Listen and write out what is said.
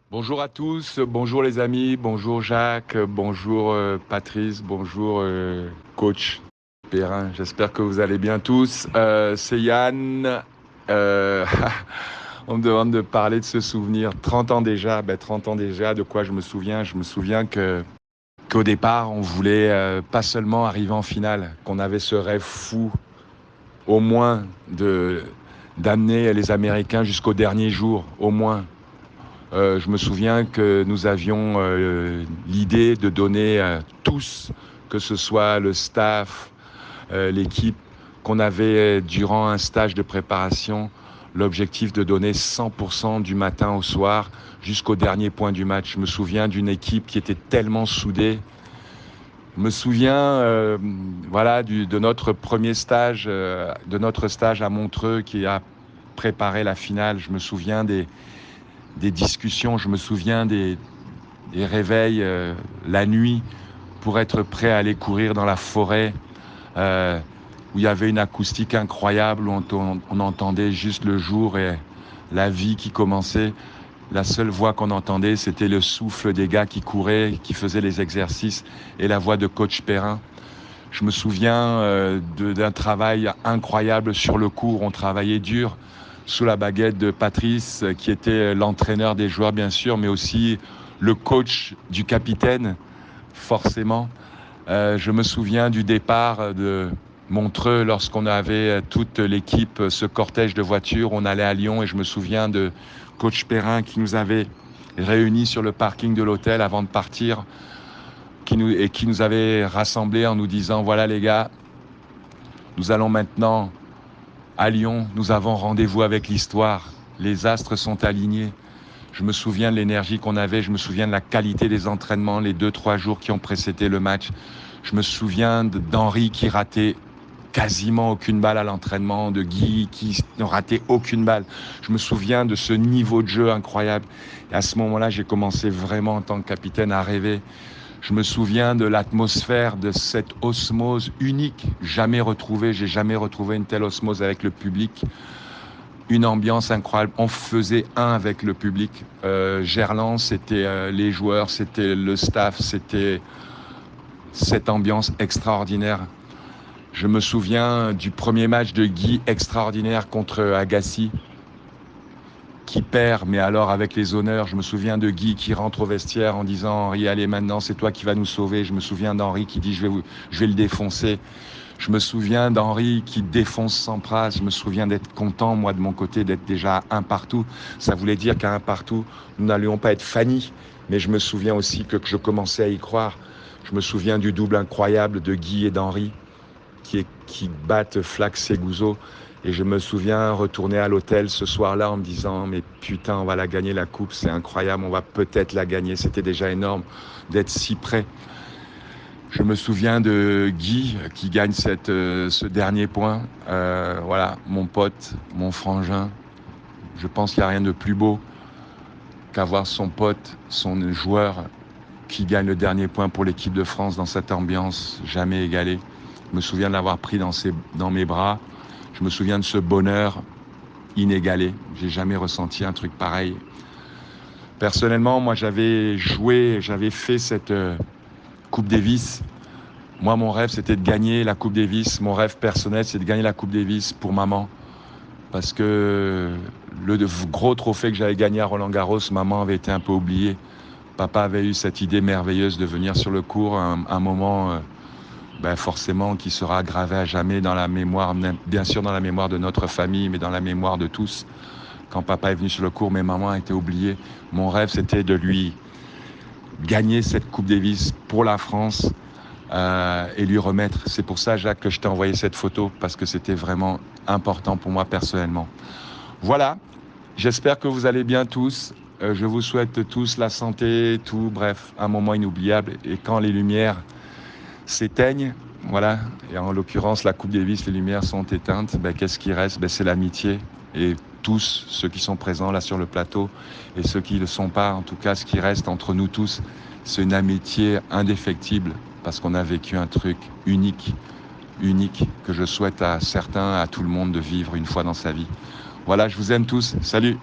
Bonjour à tous, bonjour les amis, bonjour Jacques, bonjour Patrice, bonjour coach Perrin. J'espère que vous allez bien tous. C'est Yann. Euh, on me demande de parler de ce souvenir. 30 ans déjà, 30 ans déjà, de quoi je me souviens? Je me souviens qu'au départ, on voulait pas seulement arriver en finale, qu'on avait ce rêve fou, au moins, d'amener les Américains jusqu'au dernier jour, au moins. Je me souviens que nous avions l'idée de donner tous, que ce soit le staff, l'équipe, qu'on avait durant un stage de préparation, l'objectif de donner 100% du matin au soir jusqu'au dernier point du match. Je me souviens d'une équipe qui était tellement soudée. Je me souviens de notre premier stage, de notre stage à Montreux qui a préparé la finale. Je me souviens des discussions, je me souviens des réveils la nuit pour être prêt à aller courir dans la forêt euh, où il y avait une acoustique incroyable, où on entendait juste le jour et la vie qui commençait. La seule voix qu'on entendait, c'était le souffle des gars qui couraient, qui faisaient les exercices et la voix de coach Perrin. Je me souviens d'un travail incroyable sur le court. On travaillait dur sous la baguette de Patrice, qui était l'entraîneur des joueurs, bien sûr, mais aussi le coach du capitaine, forcément. Je me souviens du départ de Montreux lorsqu'on avait toute l'équipe, ce cortège de voitures. On allait à Lyon et je me souviens de coach Perrin qui nous avait réunis sur le parking de l'hôtel avant de partir, qui nous avait rassemblés en nous disant voilà les gars, nous allons maintenant à Lyon, nous avons rendez-vous avec l'histoire, les astres sont alignés. Je me souviens de l'énergie qu'on avait, je me souviens de la qualité des entraînements, les 2-3 jours qui ont précédé le match. Je me souviens d'Henri qui ratait quasiment aucune balle à l'entraînement, de Guy qui ne ratait aucune balle. Je me souviens de ce niveau de jeu incroyable. Et à ce moment-là, j'ai commencé vraiment en tant que capitaine à rêver. Je me souviens de l'atmosphère, de cette osmose unique, jamais retrouvée. J'ai jamais retrouvé une telle osmose avec le public. Une ambiance incroyable. On faisait un avec le public. Gerland, c'était les joueurs, c'était le staff, c'était cette ambiance extraordinaire. Je me souviens du premier match de Guy extraordinaire contre Agassi, qui perd, mais alors avec les honneurs. Je me souviens de Guy qui rentre au vestiaire en disant « Henri, allez, maintenant, c'est toi qui vas nous sauver ». Je me souviens d'Henri qui dit « je vais le défoncer ». Je me souviens d'Henri qui défonce Sampras. Je me souviens d'être content, moi, de mon côté, d'être déjà à un partout. Ça voulait dire qu'à un partout, nous n'allions pas être Fanny. Mais je me souviens aussi que je commençais à y croire. Je me souviens du double incroyable de Guy et d'Henri qui battent Flax et Gouzeau. Et je me souviens retourner à l'hôtel ce soir-là en me disant « Mais putain, on va la gagner la coupe, c'est incroyable, on va peut-être la gagner ». C'était déjà énorme d'être si près. Je me souviens de Guy qui gagne ce dernier point. Voilà, mon pote, mon frangin. Je pense qu'il n'y a rien de plus beau qu'avoir son pote, son joueur qui gagne le dernier point pour l'équipe de France dans cette ambiance jamais égalée. Je me souviens de l'avoir pris dans mes bras. Je me souviens de ce bonheur inégalé. J'ai jamais ressenti un truc pareil. Personnellement, moi, j'avais fait cette Coupe Davis. Moi, mon rêve, c'était de gagner la Coupe Davis. Mon rêve personnel, c'est de gagner la Coupe Davis pour maman. Parce que le gros trophée que j'avais gagné à Roland-Garros, maman avait été un peu oubliée. Papa avait eu cette idée merveilleuse de venir sur le court, un moment forcément qui sera gravé à jamais dans la mémoire, bien sûr dans la mémoire de notre famille, mais dans la mémoire de tous. Quand papa est venu sur le court, mais maman a été oubliée. Mon rêve, c'était de lui gagner cette Coupe Davis pour la France et lui remettre. C'est pour ça, Jacques, que je t'ai envoyé cette photo, parce que c'était vraiment important pour moi personnellement. Voilà, j'espère que vous allez bien tous. Je vous souhaite tous la santé, tout, bref, un moment inoubliable. Et quand les lumières s'éteignent, voilà, et en l'occurrence la Coupe Davis, les lumières sont éteintes, qu'est-ce qui reste? C'est l'amitié. Et tous ceux qui sont présents là sur le plateau et ceux qui ne le sont pas, en tout cas ce qui reste entre nous tous, c'est une amitié indéfectible parce qu'on a vécu un truc unique que je souhaite à certains, à tout le monde de vivre une fois dans sa vie. Voilà, je vous aime tous. Salut!